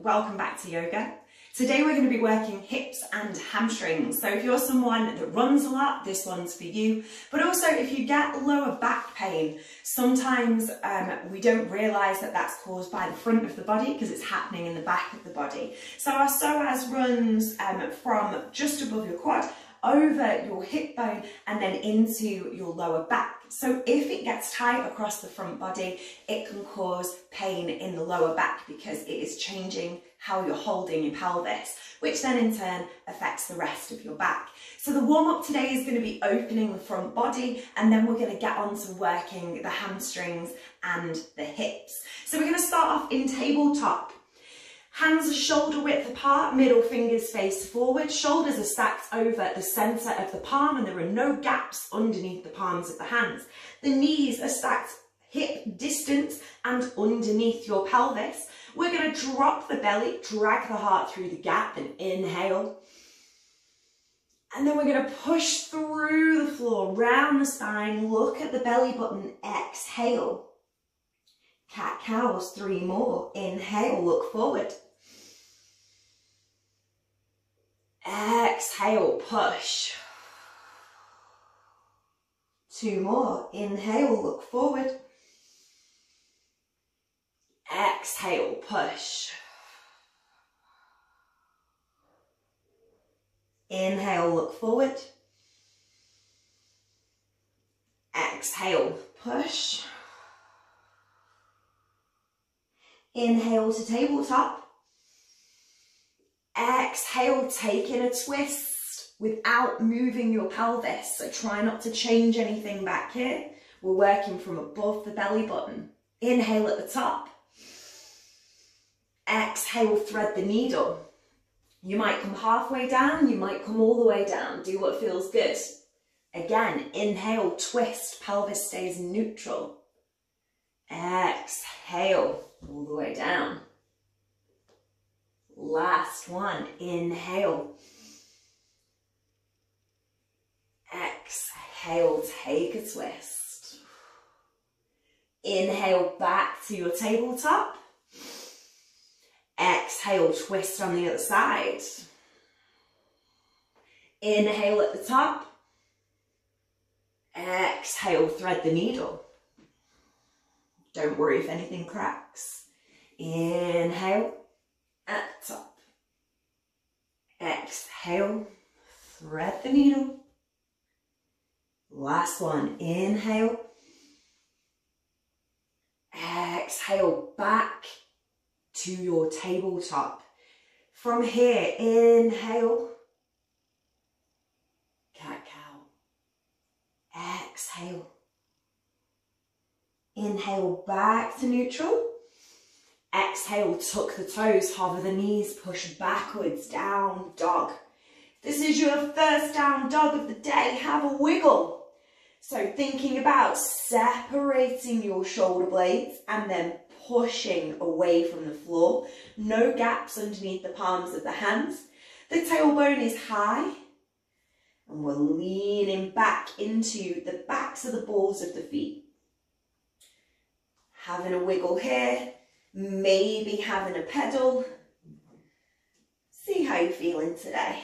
welcome back to yoga. Today we're going to be working hips and hamstrings. So if you're someone that runs a lot, this one's for you. But also if you get lower back pain, sometimes we don't realise that that's caused by the front of the body because it's happening in the back of the body. So our psoas runs from just above your quad over your hip bone and then into your lower back. So if it gets tight across the front body, it can cause pain in the lower back because it is changing how you're holding your pelvis, which then in turn affects the rest of your back. So the warm-up today is going to be opening the front body, and then we're going to get on to working the hamstrings and the hips. So we're going to start off in tabletop. Hands are shoulder width apart, middle fingers face forward, shoulders are stacked over the centre of the palm and there are no gaps underneath the palms of the hands. The knees are stacked hip distance and underneath your pelvis. We're going to drop the belly, drag the heart through the gap and inhale. And then we're going to push through the floor, round the spine, look at the belly button, exhale. Cat-cows, 3 more. Inhale, look forward. Exhale, push. 2 more. Inhale, look forward. Exhale, push. Inhale, look forward. Exhale, push. Inhale to tabletop. Exhale, take in a twist without moving your pelvis. So try not to change anything back here. We're working from above the belly button. Inhale at the top. Exhale, thread the needle. You might come halfway down, you might come all the way down. Do what feels good. Again, inhale, twist, pelvis stays neutral. Exhale, all the way down. Last one, inhale. Exhale, take a twist. Inhale back to your tabletop. Exhale, twist on the other side. Inhale at the top. Exhale, thread the needle. Don't worry if anything cracks. Inhale at the top. Exhale, thread the needle. Last one, inhale. Exhale, back to your tabletop. From here, inhale. Cat-cow. Exhale. Inhale back to neutral. Exhale, tuck the toes, hover the knees, push backwards, down dog. This is your first down dog of the day. Have a wiggle. So thinking about separating your shoulder blades and then pushing away from the floor. No gaps underneath the palms of the hands. The tailbone is high. And we're leaning back into the backs of the balls of the feet. Having a wiggle here. Maybe having a pedal. See how you're feeling today.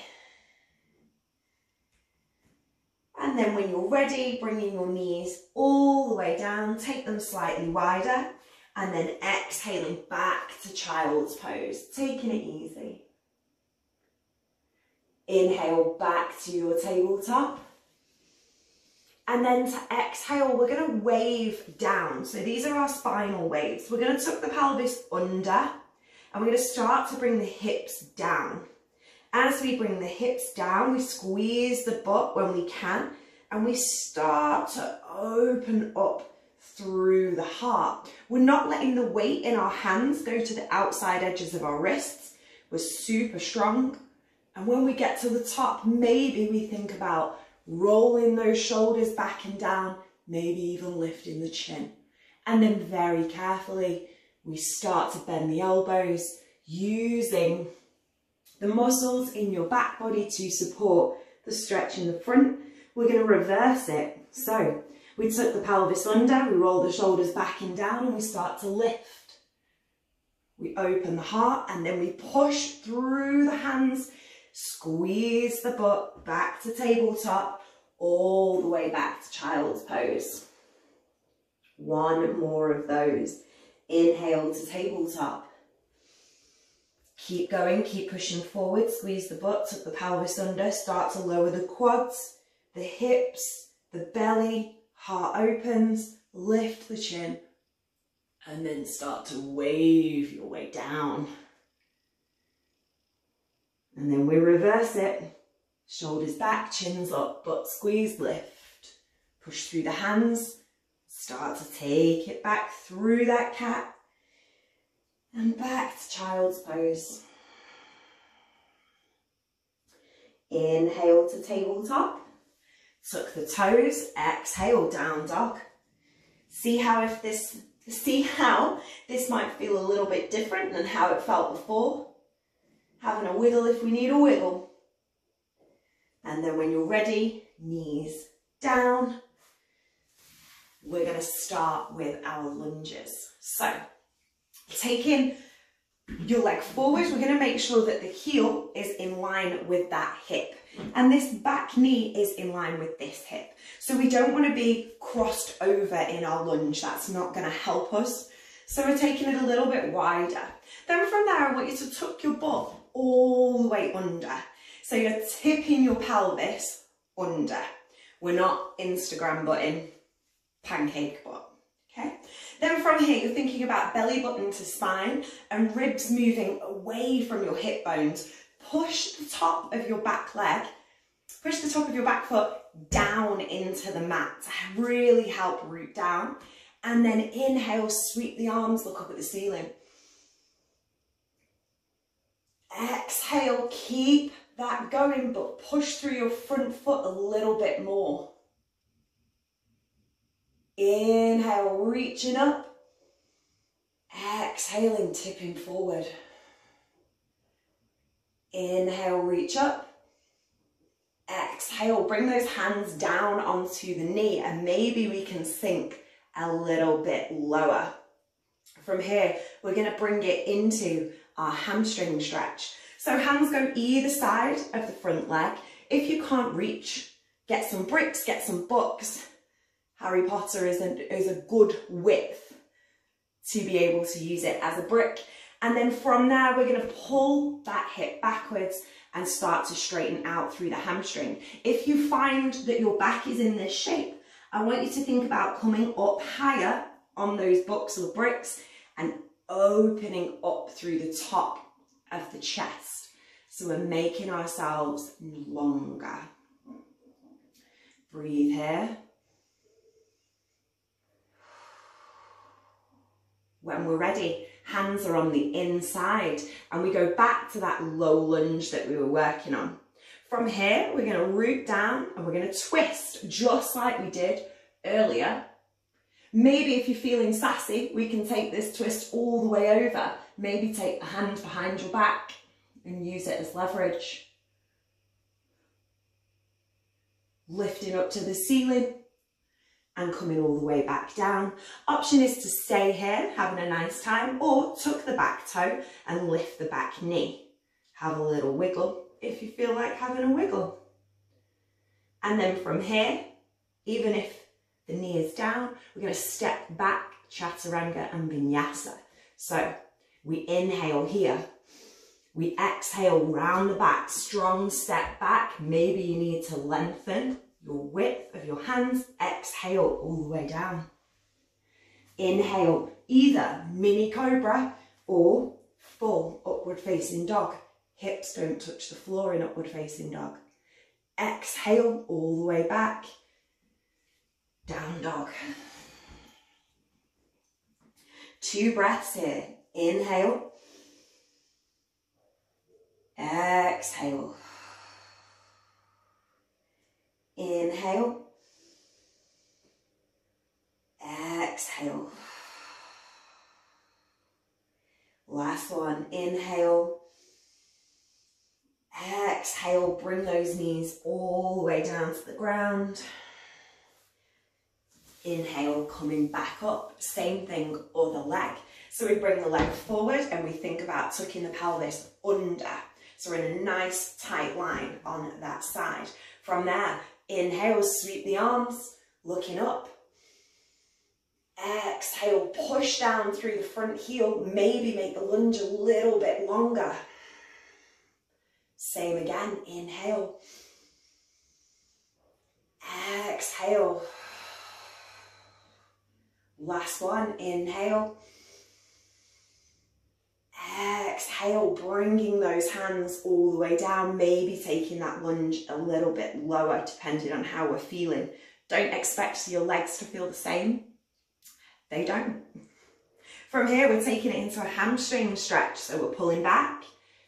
And then when you're ready, bringing your knees all the way down, take them slightly wider, and then exhaling back to child's pose, taking it easy. Inhale back to your tabletop. And then to exhale, we're going to wave down. So these are our spinal waves. We're going to tuck the pelvis under, and we're going to start to bring the hips down. As we bring the hips down, we squeeze the butt when we can, and we start to open up through the heart. We're not letting the weight in our hands go to the outside edges of our wrists. We're super strong. And when we get to the top, maybe we think about rolling those shoulders back and down, maybe even lifting the chin. And then very carefully, we start to bend the elbows, using the muscles in your back body to support the stretch in the front. We're going to reverse it. So we tuck the pelvis under, we roll the shoulders back and down, and we start to lift. we open the heart, and then we push through the hands, squeeze the butt back to tabletop, all the way back to child's pose. One more of those. Inhale to tabletop. Keep going, keep pushing forward, squeeze the butt, tuck the pelvis under, start to lower the quads, the hips, the belly, heart opens, lift the chin, and then start to wave your way down. And then we reverse it. Shoulders back, chins up, butt squeeze, lift. Push through the hands, start to take it back through that cat, and back to child's pose. Inhale to tabletop. Tuck the toes, exhale, down dog. See how this might feel a little bit different than how it felt before. Having a wiggle if we need a wiggle. And then when you're ready, knees down. We're going to start with our lunges. So, taking your leg forward, we're going to make sure that the heel is in line with that hip. And this back knee is in line with this hip. So we don't want to be crossed over in our lunge. That's not going to help us. So we're taking it a little bit wider. Then from there, I want you to tuck your butt all the way under. So you're tipping your pelvis under. We're not Instagram button, pancake butt. Okay. Then from here, you're thinking about belly button to spine and ribs moving away from your hip bones. Push the top of your back leg, push the top of your back foot down into the mat to really help root down. And then inhale, sweep the arms, look up at the ceiling. Exhale, keep that going, but push through your front foot a little bit more. Inhale, reaching up. Exhaling, tipping forward. Inhale, reach up. Exhale, bring those hands down onto the knee, and maybe we can sink a little bit lower. From here, we're going to bring it into our hamstring stretch. So hands go either side of the front leg. If you can't reach, get some bricks, get some books. Harry Potter is a good width to be able to use it as a brick. And then from there, we're going to pull that hip backwards and start to straighten out through the hamstring. If you find that your back is in this shape, I want you to think about coming up higher on those books or bricks and opening up through the top of the chest. So we're making ourselves longer. Breathe here. When we're ready, hands are on the inside and we go back to that low lunge that we were working on. From here, we're going to root down and we're going to twist just like we did earlier. Maybe if you're feeling sassy, we can take this twist all the way over. Maybe take a hand behind your back and use it as leverage. Lifting up to the ceiling and coming all the way back down. Option is to stay here, having a nice time, or tuck the back toe and lift the back knee. Have a little wiggle if you feel like having a wiggle. And then from here, even if the knee is down, we're going to step back, chaturanga and vinyasa. So we inhale here, we exhale round the back, strong step back. Maybe you need to lengthen your width of your hands. Exhale all the way down. Inhale, either mini cobra or full upward facing dog. Hips don't touch the floor in upward facing dog. Exhale all the way back. Down dog. 2 breaths here. Inhale. Exhale. Inhale. Exhale. Last one. Inhale. Exhale. Bring those knees all the way down to the ground. Inhale, coming back up. Same thing, other leg. So we bring the leg forward and we think about tucking the pelvis under. So we're in a nice tight line on that side. From there, inhale, sweep the arms, looking up. Exhale, push down through the front heel, maybe make the lunge a little bit longer. Same again, inhale. Exhale. Last one, inhale. Exhale, bringing those hands all the way down, maybe taking that lunge a little bit lower depending on how we're feeling. Don't expect your legs to feel the same. They don't. From here, we're taking it into a hamstring stretch. So we're pulling back,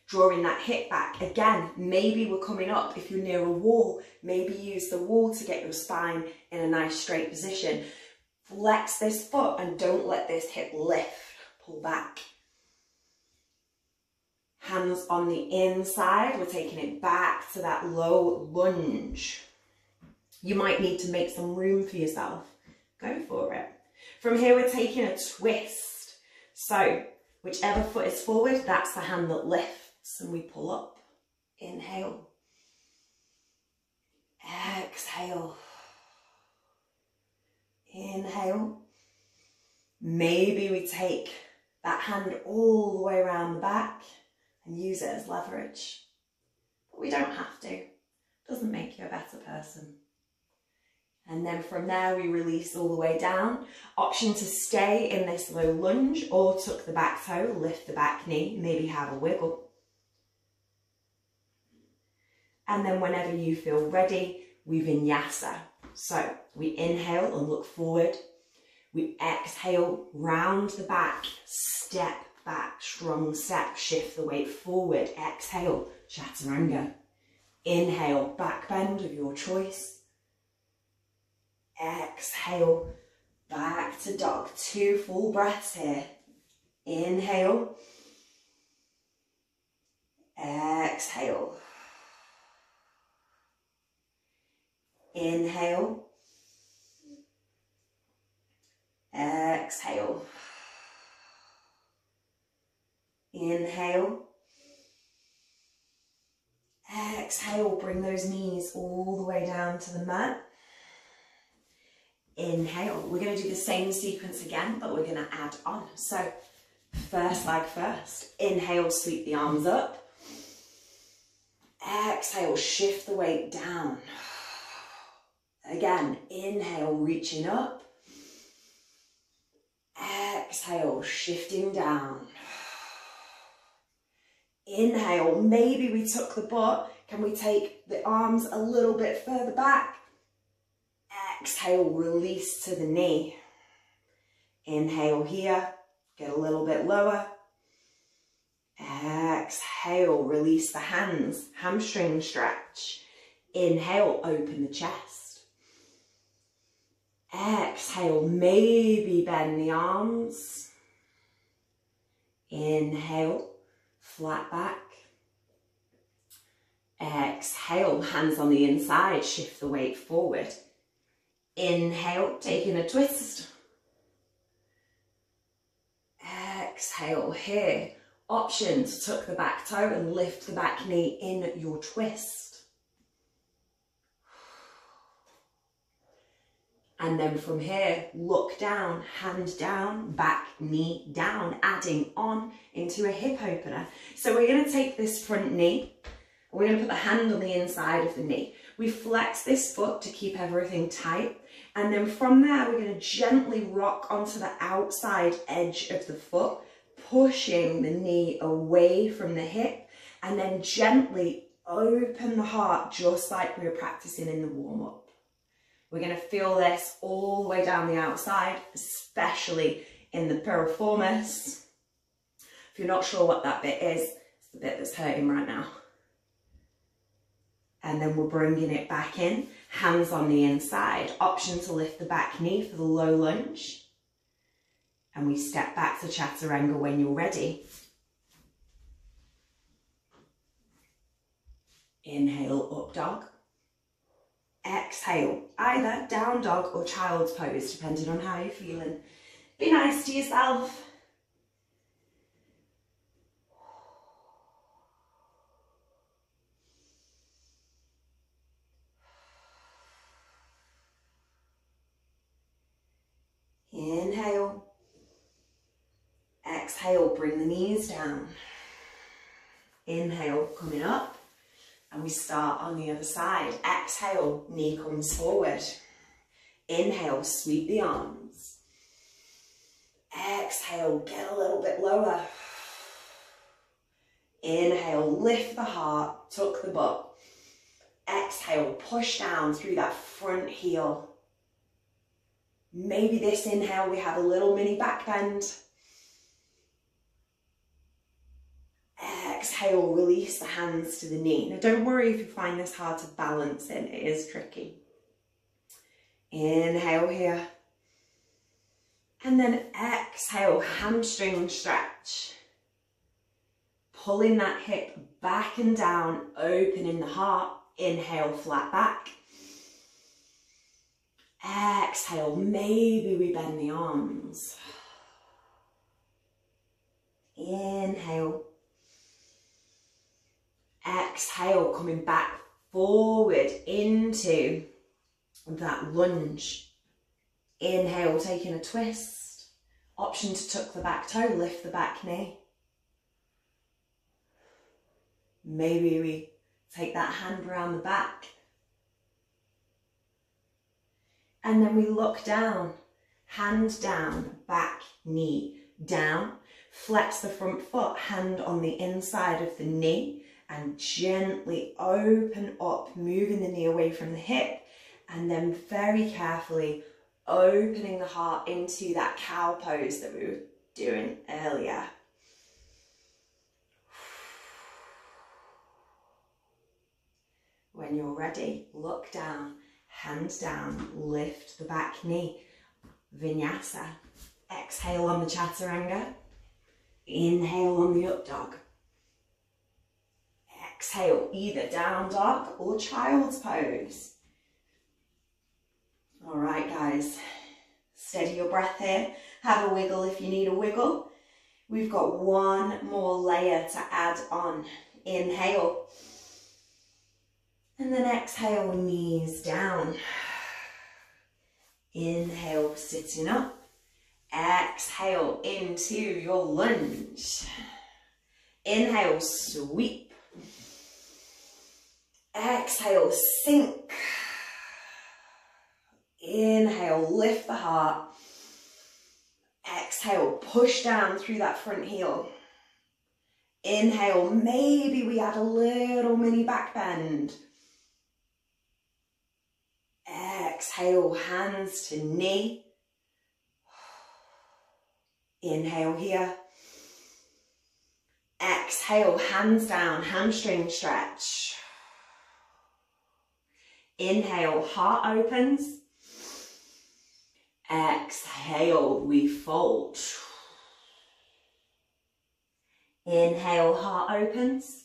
drawing that hip back. Again, maybe we're coming up. If you're near a wall, maybe use the wall to get your spine in a nice straight position. Flex this foot and don't let this hip lift. Pull back. Hands on the inside, we're taking it back to that low lunge. You might need to make some room for yourself. Go for it. From here, we're taking a twist. So, whichever foot is forward, that's the hand that lifts, and we pull up. Inhale. Exhale. Inhale. Maybe we take that hand all the way around the back and use it as leverage. But we don't have to. It doesn't make you a better person. And then from there, we release all the way down. Option to stay in this low lunge or tuck the back toe, lift the back knee, maybe have a wiggle. And then whenever you feel ready, we vinyasa. So we inhale and look forward. We exhale, round the back, step back, strong step, shift the weight forward. Exhale, chaturanga. Inhale, back bend of your choice. Exhale, back to dog. 2 full breaths here. Inhale. Exhale. Inhale. Exhale. Inhale. Exhale, bring those knees all the way down to the mat. Inhale. We're going to do the same sequence again, but we're going to add on. So, first leg first. Inhale, sweep the arms up. Exhale, shift the weight down. Again, inhale, reaching up. Exhale, shifting down. Inhale, maybe we tuck the butt. Can we take the arms a little bit further back? Exhale, release to the knee. Inhale here, get a little bit lower. Exhale, release the hands, hamstring stretch. Inhale, open the chest. Exhale, maybe bend the arms. Inhale, flat back. Exhale, hands on the inside, shift the weight forward. Inhale, taking a twist. Exhale here. Option to tuck the back toe and lift the back knee in your twist. And then from here, look down, hand down, back knee down, adding on into a hip opener. So we're going to take this front knee, and we're going to put the hand on the inside of the knee. We flex this foot to keep everything tight. And then from there, we're going to gently rock onto the outside edge of the foot, pushing the knee away from the hip, and then gently open the heart, just like we were practicing in the warm-up. We're going to feel this all the way down the outside, especially in the piriformis. If you're not sure what that bit is, it's the bit that's hurting right now. And then we're bringing it back in, hands on the inside. Option to lift the back knee for the low lunge. And we step back to chaturanga when you're ready. Inhale, up dog. Exhale, either down dog or child's pose, depending on how you're feeling. Be nice to yourself. Inhale. Exhale, bring the knees down. Inhale, coming up. And we start on the other side. Exhale, knee comes forward. Inhale, sweep the arms. Exhale, get a little bit lower. Inhale, lift the heart, tuck the butt. Exhale, push down through that front heel. Maybe this inhale we have a little mini back bend. Exhale, release the hands to the knee. Now don't worry if you find this hard to balance in, it is tricky. Inhale here. And then exhale, hamstring stretch. Pulling that hip back and down, opening the heart. Inhale, flat back. Exhale, maybe we bend the arms. Inhale. Exhale, coming back forward into that lunge. Inhale, taking a twist. Option to tuck the back toe, lift the back knee. Maybe we take that hand around the back. And then we look down, hand down, back, knee, down. Flex the front foot, hand on the inside of the knee, and gently open up, moving the knee away from the hip, and then very carefully opening the heart into that cow pose that we were doing earlier. When you're ready, look down, hands down, lift the back knee, vinyasa. Exhale on the chaturanga, inhale on the up dog. Exhale, either down dog or child's pose. All right, guys, steady your breath here. Have a wiggle if you need a wiggle. We've got one more layer to add on. Inhale. And then exhale, knees down. Inhale, sitting up. Exhale into your lunge. Inhale, sweep. Exhale, sink. Inhale, lift the heart. Exhale, push down through that front heel. Inhale, maybe we add a little mini back bend. Exhale, hands to knee. Inhale here. Exhale, hands down, hamstring stretch. Inhale, heart opens. Exhale, we fold. Inhale, heart opens.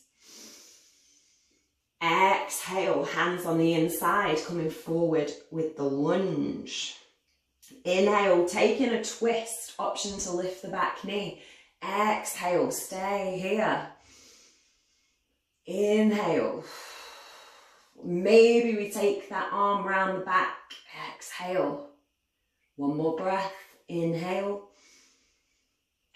Exhale, hands on the inside, coming forward with the lunge. Inhale, taking a twist, option to lift the back knee. Exhale, stay here. Inhale. Maybe we take that arm round the back. Exhale. One more breath. Inhale.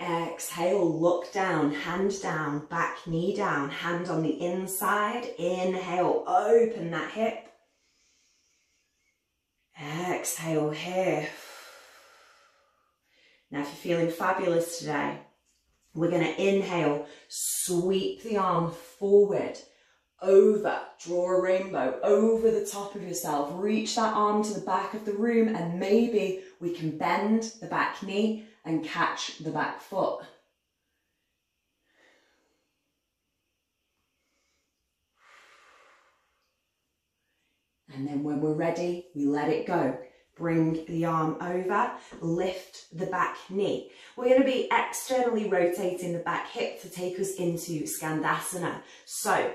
Exhale, look down, hand down, back knee down, hand on the inside. Inhale, open that hip. Exhale here. Now if you're feeling fabulous today, we're going to inhale, sweep the arm forward, over, draw a rainbow over the top of yourself, reach that arm to the back of the room, and maybe we can bend the back knee and catch the back foot. And then when we're ready, we let it go. Bring the arm over, lift the back knee. We're going to be externally rotating the back hip to take us into Skandasana. So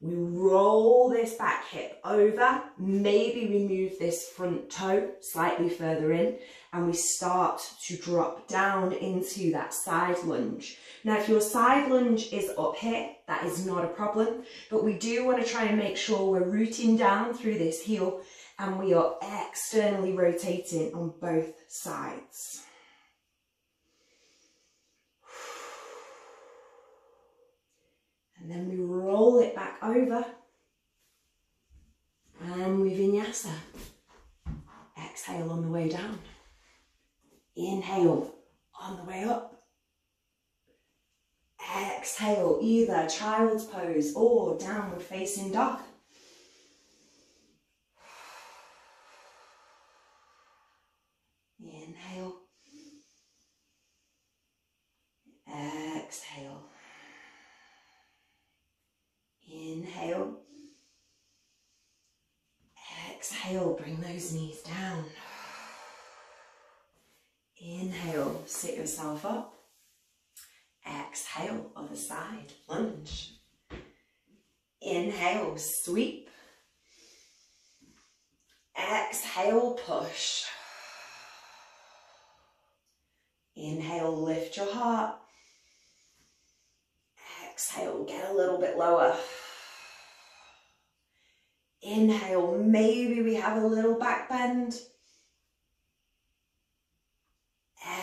we roll this back hip over, maybe we move this front toe slightly further in, and we start to drop down into that side lunge. Now, if your side lunge is up here, that is not a problem, but we do want to try and make sure we're rooting down through this heel and we are externally rotating on both sides. back over. And we vinyasa. Exhale on the way down. Inhale on the way up. Exhale, either child's pose or downward facing dog. Inhale. Exhale. Inhale. Exhale, bring those knees down. Inhale, sit yourself up. Exhale, other side, lunge. Inhale, sweep. Exhale, push. Inhale, lift your heart. Exhale, get a little bit lower. Inhale, maybe we have a little back bend.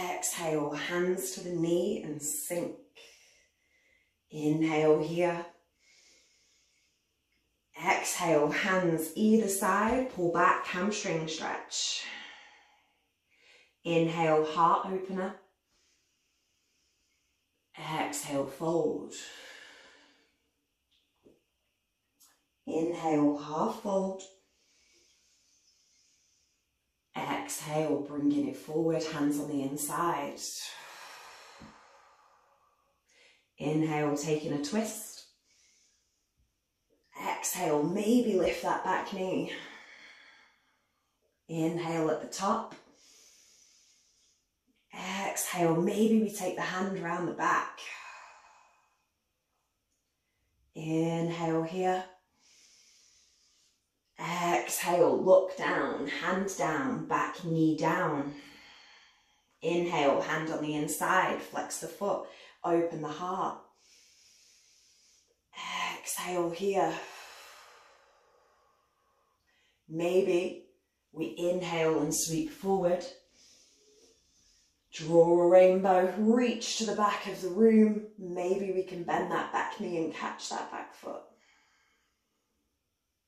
Exhale, hands to the knee and sink. Inhale here. Exhale, hands either side, pull back, hamstring stretch. Inhale, heart opener. Exhale, fold. Inhale, half fold. Exhale, bringing it forward, hands on the inside. Inhale, taking a twist. Exhale, maybe lift that back knee. Inhale at the top. Exhale, maybe we take the hand around the back. Inhale here. Exhale, look down, hand down, back knee down. Inhale, hand on the inside, flex the foot, open the heart. Exhale here. Maybe we inhale and sweep forward. Draw a rainbow, reach to the back of the room. Maybe we can bend that back knee and catch that back foot.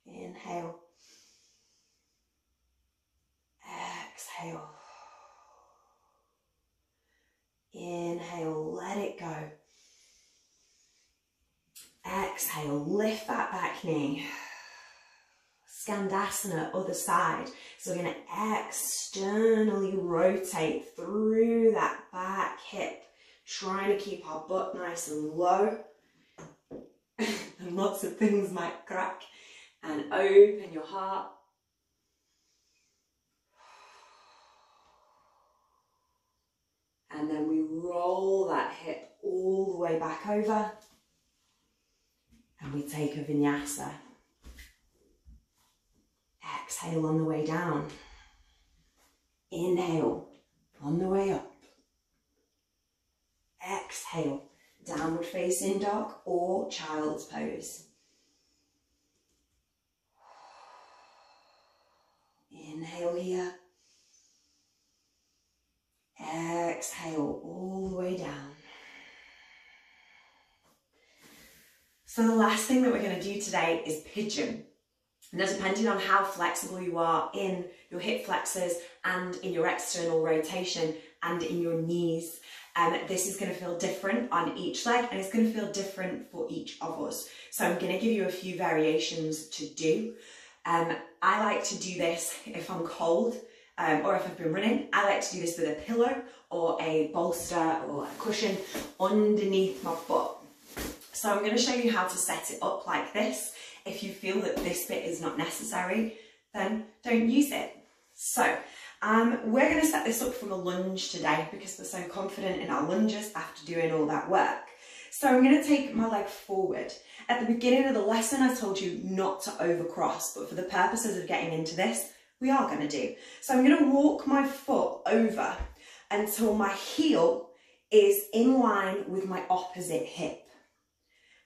Inhale. Exhale. Inhale, let it go. Exhale, lift that back knee. Skandasana, other side. So we're going to externally rotate through that back hip, trying to keep our butt nice and low. And lots of things might crack. And open your heart. And then we roll that hip all the way back over. And we take a vinyasa. Exhale on the way down. Inhale on the way up. Exhale, downward facing dog or child's pose. Inhale here. Exhale all the way down. So the last thing that we're going to do today is pigeon. Now, depending on how flexible you are in your hip flexors and in your external rotation and in your knees, this is going to feel different on each leg, and it's going to feel different for each of us. So I'm going to give you a few variations to do. I like to do this if I'm cold or if I've been running. I like to do this with a pillow or a bolster or a cushion underneath my foot. So I'm going to show you how to set it up like this. If you feel that this bit is not necessary, then don't use it. So we're going to set this up from a lunge today because we're so confident in our lunges after doing all that work. So I'm going to take my leg forward. At the beginning of the lesson, I told you not to overcross, but for the purposes of getting into this, we are going to do. So I'm going to walk my foot over until my heel is in line with my opposite hip.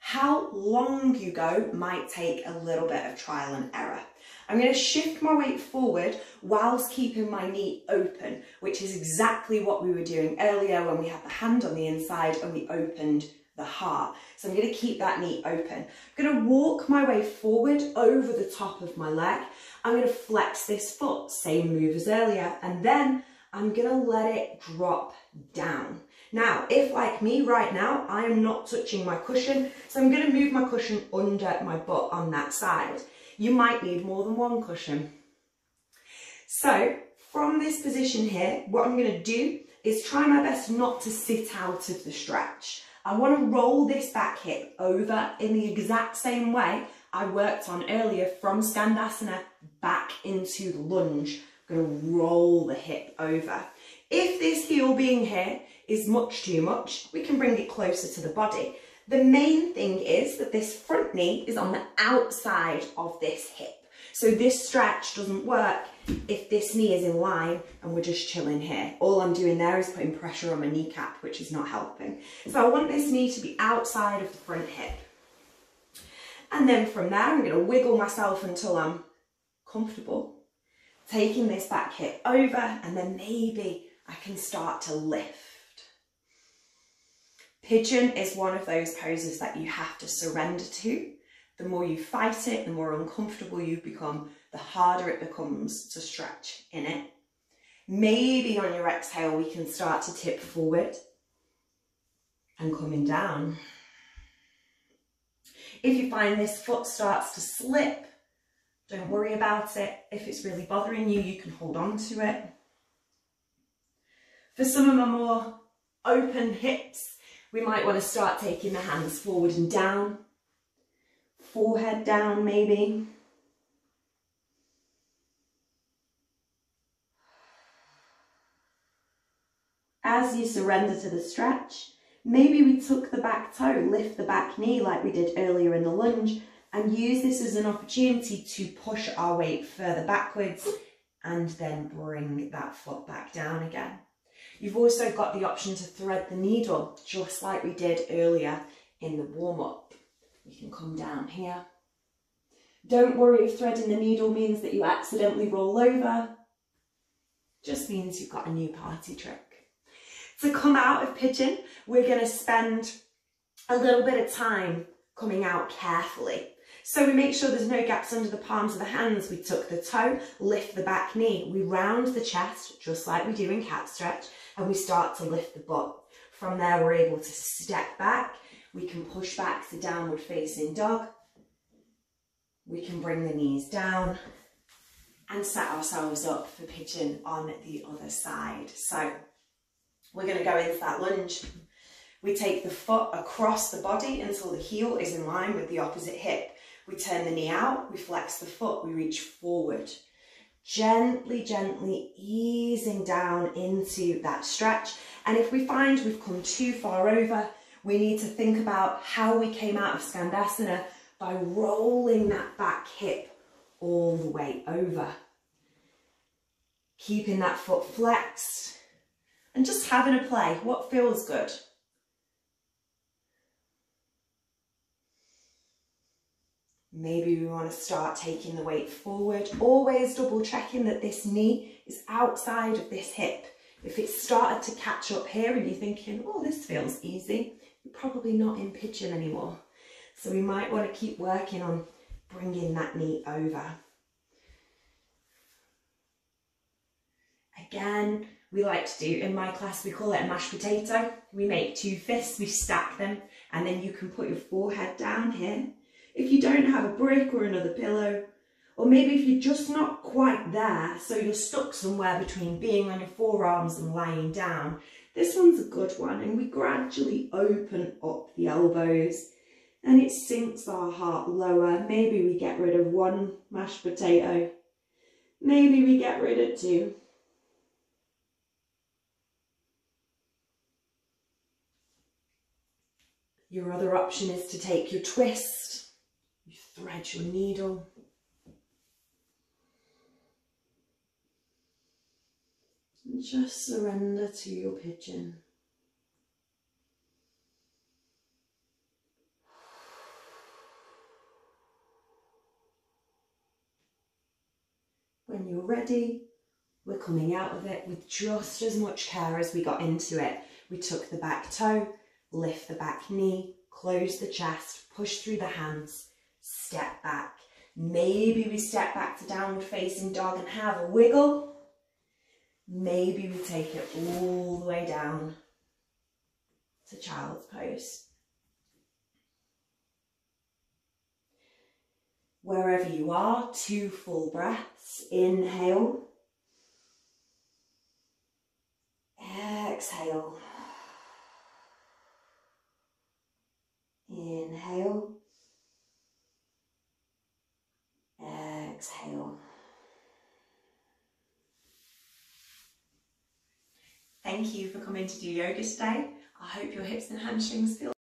How long you go might take a little bit of trial and error. I'm going to shift my weight forward whilst keeping my knee open, which is exactly what we were doing earlier when we had the hand on the inside and we opened the heart. So I'm going to keep that knee open. I'm going to walk my way forward over the top of my leg. I'm going to flex this foot, same move as earlier, and then I'm going to let it drop down. Now, if like me right now, I am not touching my cushion, so I'm going to move my cushion under my butt on that side. You might need more than one cushion. So from this position here, what I'm going to do is try my best not to sit out of the stretch. I want to roll this back hip over in the exact same way I worked on earlier from Skandasana back into the lunge. I'm going to roll the hip over. If this heel being here is much too much, we can bring it closer to the body. The main thing is that this front knee is on the outside of this hip. So this stretch doesn't work if this knee is in line and we're just chilling here. All I'm doing there is putting pressure on my kneecap, which is not helping. So I want this knee to be outside of the front hip. And then from there, I'm going to wiggle myself until I'm comfortable. Taking this back hip over, and then maybe I can start to lift. Pigeon is one of those poses that you have to surrender to. The more you fight it, the more uncomfortable you become, the harder it becomes to stretch in it. Maybe on your exhale, we can start to tip forward and coming down. If you find this foot starts to slip, don't worry about it. If it's really bothering you, you can hold on to it. For some of my more open hips, we might want to start taking the hands forward and down. Forehead down maybe. As you surrender to the stretch, maybe we tuck the back toe, lift the back knee like we did earlier in the lunge, and use this as an opportunity to push our weight further backwards and then bring that foot back down again. You've also got the option to thread the needle, just like we did earlier in the warm-up. You can come down here. Don't worry if threading the needle means that you accidentally roll over. Just means you've got a new party trick. To come out of pigeon, we're going to spend a little bit of time coming out carefully. So we make sure there's no gaps under the palms of the hands. We tuck the toe, lift the back knee. We round the chest, just like we do in cat stretch, and we start to lift the butt. From there, we're able to step back. We can push back to downward facing dog. We can bring the knees down and set ourselves up for pigeon on the other side. So we're going to go into that lunge. We take the foot across the body until the heel is in line with the opposite hip. We turn the knee out, we flex the foot, we reach forward. Gently, gently easing down into that stretch. And if we find we've come too far over, we need to think about how we came out of Skandasana by rolling that back hip all the way over. Keeping that foot flexed and just having a play. What feels good? Maybe we want to start taking the weight forward, always double checking that this knee is outside of this hip. If it's started to catch up here and you're thinking, oh, this feels easy, you're probably not in pigeon anymore. So we might want to keep working on bringing that knee over. Again, we like to do, in my class, we call it a mashed potato. We make two fists, we stack them, and then you can put your forehead down here. If you don't have a brick or another pillow, or maybe if you're just not quite there, so you're stuck somewhere between being on your forearms and lying down, this one's a good one. And we gradually open up the elbows and it sinks our heart lower. Maybe we get rid of one mashed potato. Maybe we get rid of two. Your other option is to take your twist. You thread your needle. And just surrender to your pigeon. When you're ready, we're coming out of it with just as much care as we got into it. We took the back toe, lift the back knee, close the chest, push through the hands, step back. Maybe we step back to downward facing dog and have a wiggle. Maybe we take it all the way down to child's pose. Wherever you are, 2 full breaths. Inhale. Exhale. Inhale. Exhale. Thank you for coming to do yoga today. I hope your hips and hamstrings feel